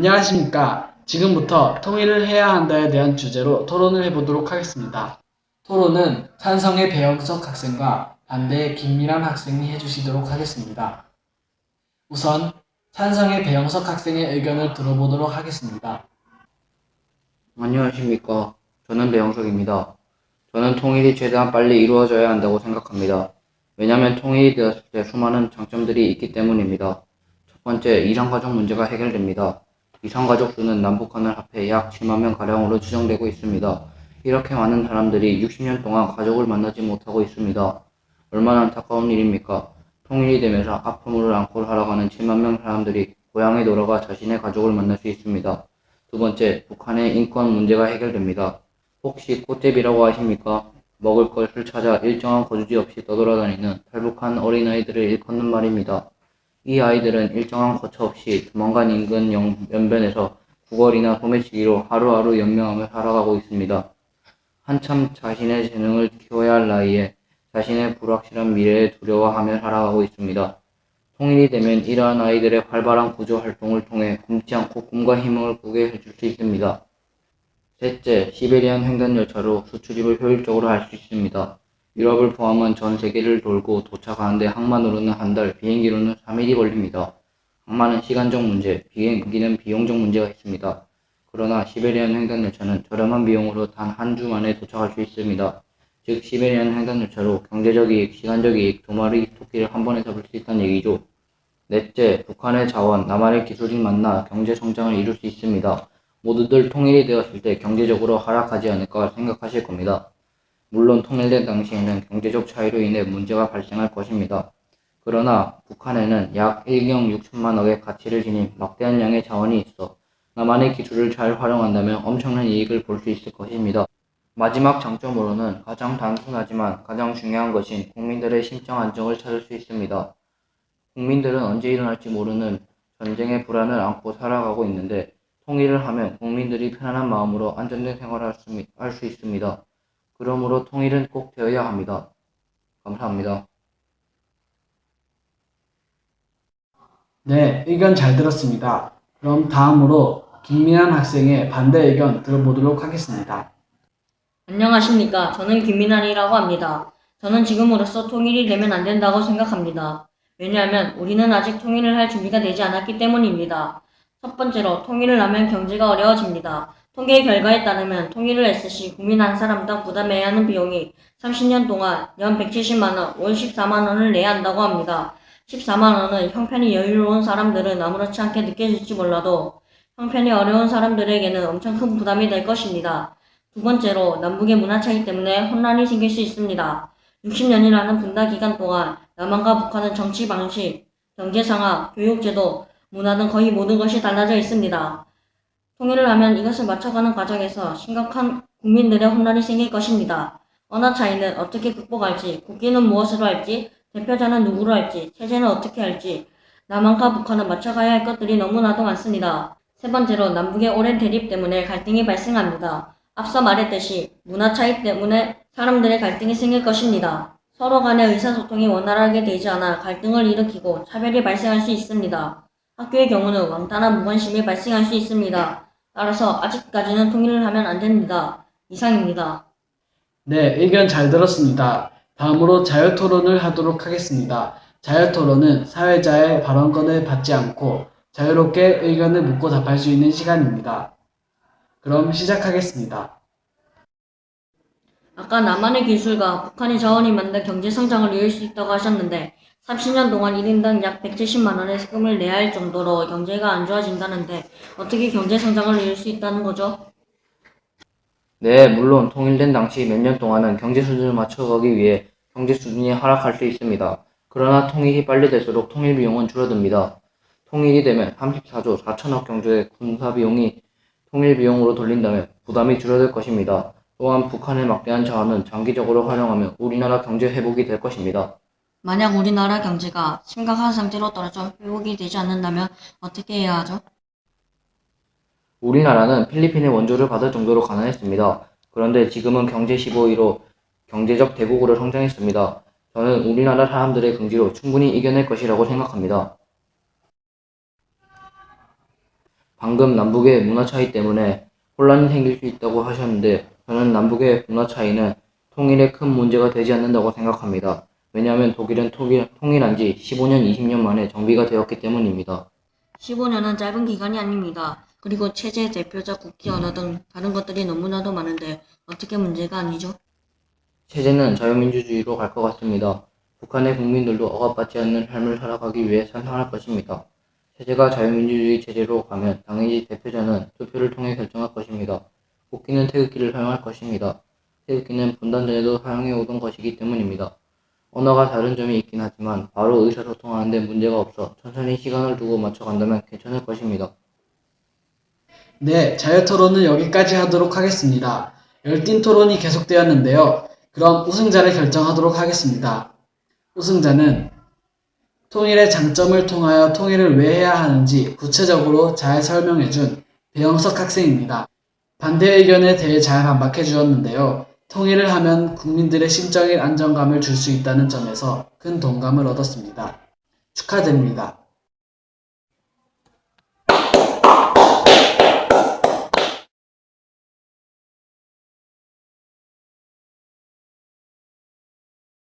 안녕하십니까. 지금부터 통일을 해야 한다에 대한 주제로 토론을 해보도록 하겠습니다. 토론은 찬성의 배영석 학생과 반대의 김미란 학생이 해주시도록 하겠습니다. 우선 찬성의 배영석 학생의 의견을 들어보도록 하겠습니다. 안녕하십니까. 저는 배영석입니다. 저는 통일이 최대한 빨리 이루어져야 한다고 생각합니다. 왜냐하면 통일이 되었을 때 수많은 장점들이 있기 때문입니다. 첫 번째, 이산가족 문제가 해결됩니다. 이산가족 수는 남북한을 합해 약 7만 명 가량으로 추정되고 있습니다. 이렇게 많은 사람들이 60년 동안 가족을 만나지 못하고 있습니다. 얼마나 안타까운 일입니까? 통일이 되면서 아픔을 안고 살아가는 7만 명 사람들이 고향에 돌아가 자신의 가족을 만날 수 있습니다. 두 번째, 북한의 인권 문제가 해결됩니다. 혹시 꽃제비라고 아십니까? 먹을 것을 찾아 일정한 거주지 없이 떠돌아다니는 탈북한 어린아이들을 일컫는 말입니다. 이 아이들은 일정한 거처 없이 조만간 인근 연변에서 구걸이나 소매치기로 하루하루 연명하며 살아가고 있습니다. 한참 자신의 재능을 키워야 할 나이에 자신의 불확실한 미래에 두려워하며 살아가고 있습니다. 통일이 되면 이러한 아이들의 활발한 구조 활동을 통해 굶지 않고 꿈과 희망을 꾸게 해줄 수 있습니다. 셋째, 시베리안 횡단열차로 수출입을 효율적으로 할 수 있습니다. 유럽을 포함한 전 세계를 돌고 도착하는데 항만으로는 한 달, 비행기로는 3일이 걸립니다. 항만은 시간적 문제, 비행기는 비용적 문제가 있습니다. 그러나 시베리안 횡단열차는 저렴한 비용으로 단 한 주 만에 도착할 수 있습니다. 즉 시베리안 횡단열차로 경제적 이익, 시간적 이익, 두 마리 토끼를 한 번에 잡을 수 있다는 얘기죠. 넷째, 북한의 자원, 남한의 기술이 만나 경제 성장을 이룰 수 있습니다. 모두들 통일이 되었을 때 경제적으로 하락하지 않을까 생각하실 겁니다. 물론 통일된 당시에는 경제적 차이로 인해 문제가 발생할 것입니다. 그러나 북한에는 약 1경 6천만억의 가치를 지닌 막대한 양의 자원이 있어 남한의 기술을 잘 활용한다면 엄청난 이익을 볼 수 있을 것입니다. 마지막 장점으로는 가장 단순하지만 가장 중요한 것인 국민들의 심적 안정을 찾을 수 있습니다. 국민들은 언제 일어날지 모르는 전쟁의 불안을 안고 살아가고 있는데 통일을 하면 국민들이 편안한 마음으로 안전된 생활을 할 수 있습니다. 그러므로 통일은 꼭 되어야 합니다. 감사합니다. 네, 의견 잘 들었습니다. 그럼 다음으로 김미란 학생의 반대 의견 들어보도록 하겠습니다. 안녕하십니까. 저는 김민환이라고 합니다. 저는 지금으로서 통일이 되면 안 된다고 생각합니다. 왜냐하면 우리는 아직 통일을 할 준비가 되지 않았기 때문입니다. 첫 번째로 통일을 하면 경제가 어려워집니다. 통계 결과에 따르면 통일을 했을 시 국민 한 사람당 부담해야 하는 비용이 30년 동안 연 170만 원, 월 14만 원을 내야 한다고 합니다. 14만 원은 형편이 여유로운 사람들은 아무렇지 않게 느껴질지 몰라도 형편이 어려운 사람들에게는 엄청 큰 부담이 될 것입니다. 두 번째로 남북의 문화 차이 때문에 혼란이 생길 수 있습니다. 60년이라는 분단 기간 동안 남한과 북한은 정치 방식, 경제 상황, 교육 제도, 문화 등 거의 모든 것이 달라져 있습니다. 통일을 하면 이것을 맞춰가는 과정에서 심각한 국민들의 혼란이 생길 것입니다. 언어 차이는 어떻게 극복할지, 국기는 무엇으로 할지, 대표자는 누구로 할지, 체제는 어떻게 할지, 남한과 북한은 맞춰가야 할 것들이 너무나도 많습니다. 세 번째로 남북의 오랜 대립 때문에 갈등이 발생합니다. 앞서 말했듯이 문화 차이 때문에 사람들의 갈등이 생길 것입니다. 서로 간의 의사소통이 원활하게 되지 않아 갈등을 일으키고 차별이 발생할 수 있습니다. 학교의 경우는 왕따나 무관심이 발생할 수 있습니다. 따라서 아직까지는 통일을 하면 안 됩니다. 이상입니다. 네, 의견 잘 들었습니다. 다음으로 자유토론을 하도록 하겠습니다. 자유토론은 사회자의 발언권을 받지 않고 자유롭게 의견을 묻고 답할 수 있는 시간입니다. 그럼 시작하겠습니다. 아까 남한의 기술과 북한의 자원이 만든 경제 성장을 이룰 수 있다고 하셨는데 30년 동안 1인당 약 170만 원의 세금을 내야 할 정도로 경제가 안 좋아진다는데 어떻게 경제 성장을 이룰 수 있다는 거죠? 네, 물론 통일된 당시 몇 년 동안은 경제 수준을 맞춰가기 위해 경제 수준이 하락할 수 있습니다. 그러나 통일이 빨리 될수록 통일 비용은 줄어듭니다. 통일이 되면 34조 4천억 경조의 군사 비용이 통일 비용으로 돌린다면 부담이 줄어들 것입니다. 또한 북한의 막대한 자원은 장기적으로 활용하면 우리나라 경제 회복이 될 것입니다. 만약 우리나라 경제가 심각한 상태로 떨어져 회복이 되지 않는다면 어떻게 해야 하죠? 우리나라는 필리핀의 원조를 받을 정도로 가난했습니다. 그런데 지금은 경제 15위로 경제적 대국으로 성장했습니다. 저는 우리나라 사람들의 긍지로 충분히 이겨낼 것이라고 생각합니다. 방금 남북의 문화 차이 때문에 혼란이 생길 수 있다고 하셨는데 저는 남북의 문화 차이는 통일에 큰 문제가 되지 않는다고 생각합니다. 왜냐하면 독일은 통일한 지 15년, 20년 만에 정비가 되었기 때문입니다. 15년은 짧은 기간이 아닙니다. 그리고 체제, 대표자, 국기, 언어 등 다른 것들이 너무나도 많은데 어떻게 문제가 아니죠? 체제는 자유민주주의로 갈 것 같습니다. 북한의 국민들도 억압받지 않는 삶을 살아가기 위해 찬성할 것입니다. 체제가 자유민주주의 체제로 가면 당연히 대표자는 투표를 통해 결정할 것입니다. 국기는 태극기를 사용할 것입니다. 태극기는 분단 전에도 사용해오던 것이기 때문입니다. 언어가 다른 점이 있긴 하지만 바로 의사소통하는 데 문제가 없어 천천히 시간을 두고 맞춰간다면 괜찮을 것입니다. 네, 자유토론은 여기까지 하도록 하겠습니다. 열띤 토론이 계속되었는데요. 그럼 우승자를 결정하도록 하겠습니다. 우승자는 통일의 장점을 통하여 통일을 왜 해야 하는지 구체적으로 잘 설명해준 배영석 학생입니다. 반대 의견에 대해 잘 반박해 주었는데요. 통일을 하면 국민들의 심적인 안정감을 줄 수 있다는 점에서 큰 동감을 얻었습니다. 축하드립니다.